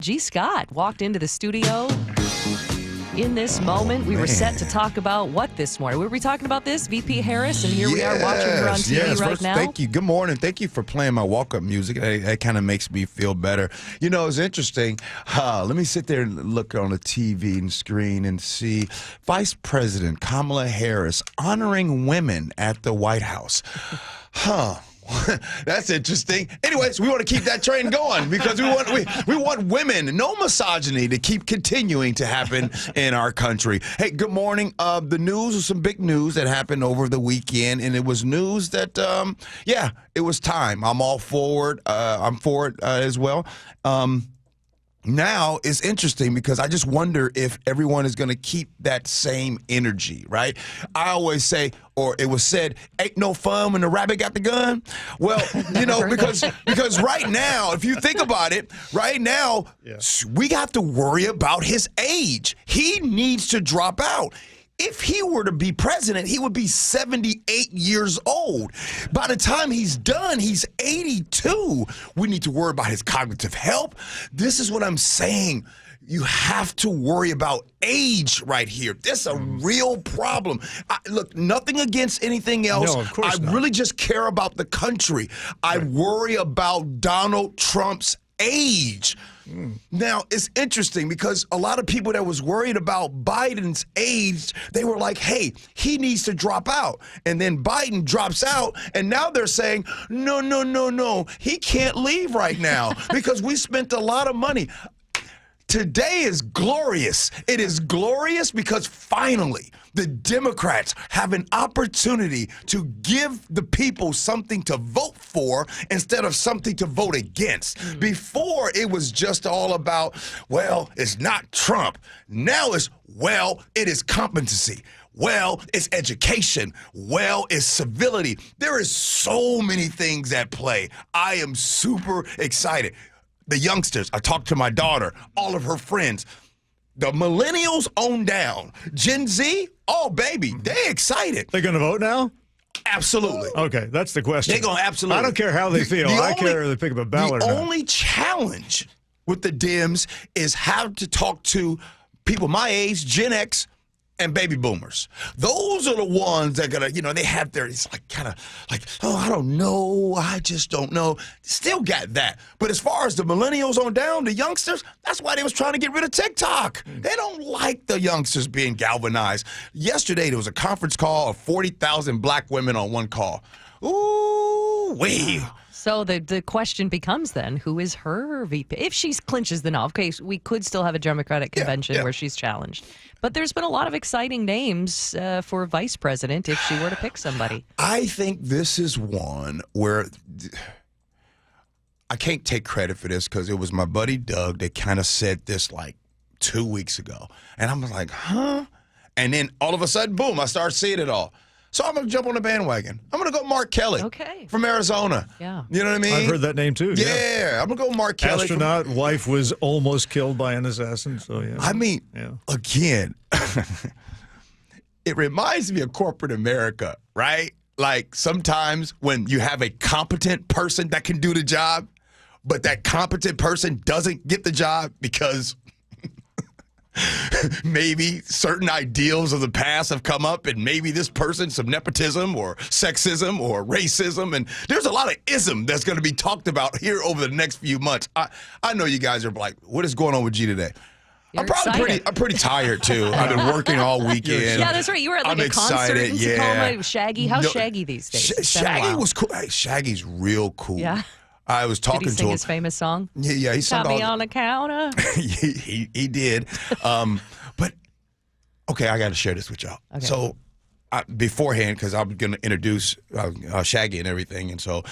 G. Scott walked into the studio in this moment. We were set to talk about what this morning? Were we talking about this? VP Harris, and here we are watching her on TV right now. Thank you. Good morning. Thank you for playing my walk-up music. That kind of makes me feel better. You know, it's interesting. Let me sit there and look on the TV and screen and see Vice President Kamala Harris honoring women at the White House. That's interesting. Anyways, we want to keep that train going because we want women, no misogyny, to keep continuing to happen in our country. Hey, good morning. The news was some big news that happened over the weekend, and it was news that, it was time. I'm all for it. I'm for it as well. Now it's interesting because I just wonder if everyone is going to keep that same energy, right? I always say, or it was said, ain't no fun when the rabbit got the gun. Well, you know, because right now, if you think about it, right now, we got to worry about his age. He needs to drop out. If he were to be president, he would be 78 years old. By the time he's done, he's 82. We need to worry about his cognitive health. This is what I'm saying. You have to worry about age right here. This is a real problem. Look, nothing against anything else. No, of course not. I really just care about the country. I worry about Donald Trump's age. Now, it's interesting because a lot of people that was worried about Biden's age, they were like, hey, he needs to drop out. And then Biden drops out, and now they're saying, no, he can't leave right now because we spent a lot of money. Today is glorious. It is glorious because finally the Democrats have an opportunity to give the people something to vote for instead of something to vote against. Before, it was just all about, well, it's not Trump. Now it's, well, it is competency. Well, it's education. Well, it's civility. There is so many things at play. I am super excited. The youngsters, I talked to my daughter, all of her friends. The millennials on down. Gen Z, oh, baby, they excited. They're going to vote now? Absolutely. Okay, that's the question. They're going to absolutely. I don't care how they feel. I care if they pick up a ballot or not. The only challenge with the Dems is how to talk to people my age, Gen X, and baby boomers. Those are the ones that are gonna, they have their, it's like kind of like, oh, I don't know, I just don't know. Still got that. But as far as the millennials on down, the youngsters, that's why they was trying to get rid of TikTok. They don't like the youngsters being galvanized. Yesterday, there was a conference call of 40,000 black women on one call. Ooh, wee. So the question becomes then, who is her VP? If she clinches the knob, okay, we could still have a Democratic convention where she's challenged. But there's been a lot of exciting names for vice president if she were to pick somebody. I think this is one where I can't take credit for this because it was my buddy Doug that kind of said this like 2 weeks ago. And I'm like, huh? And then all of a sudden, boom, I start seeing it all. So I'm going to jump on the bandwagon. I'm going to go Mark Kelly from Arizona. Yeah. You know what I mean? I've heard that name too. Yeah. I'm going to go Mark Kelly. Astronaut, wife was almost killed by an assassin. So, yeah. I mean, again, it reminds me of corporate America, right? Like sometimes when you have a competent person that can do the job, but that competent person doesn't get the job because maybe certain ideals of the past have come up, and maybe this person, some nepotism or sexism or racism, and there's a lot of ism that's going to be talked about here over the next few months. I know you guys are like, what is going on with G today? You're I'm pretty tired too. I've been working all weekend. Yeah, that's right. You were at like a concert in Tacoma. Shaggy, how's Shaggy these days? Shaggy was cool. Hey, Shaggy's real cool. Yeah. I was talking to him. Did he sing his famous song? Yeah, he sang Got me on the counter. he did. But okay, I got to share this with y'all. Okay. So beforehand, because I'm going to introduce Shaggy and everything, and so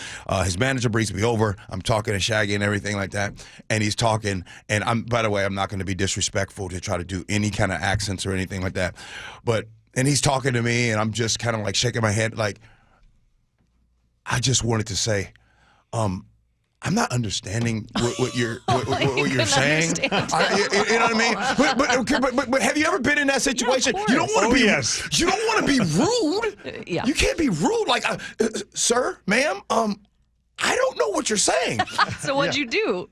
his manager brings me over. I'm talking to Shaggy and everything like that, and he's talking. And by the way, I'm not going to be disrespectful to try to do any kind of accents or anything like that. And he's talking to me, and I'm just kind of like shaking my head, like I just wanted to say, I'm not understanding what you're saying. You know what I mean? But have you ever been in that situation? Yeah, you don't want to be. Yes. You don't want to be rude. Yeah. You can't be rude. Like, sir, ma'am. I don't know what you're saying. So what'd you do?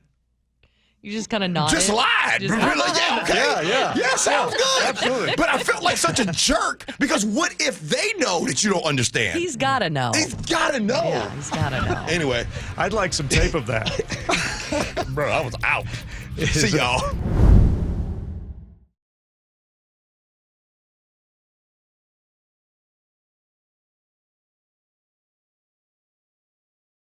You just kind of nodded. Just lied. Just- Really? Yeah, okay. Yeah, sounds good. Absolutely. But I felt like such a jerk because what if they know that you don't understand? He's got to know. He's got to know. Yeah, he's got to know. Anyway, I'd like some tape of that. bro, I was out. See y'all.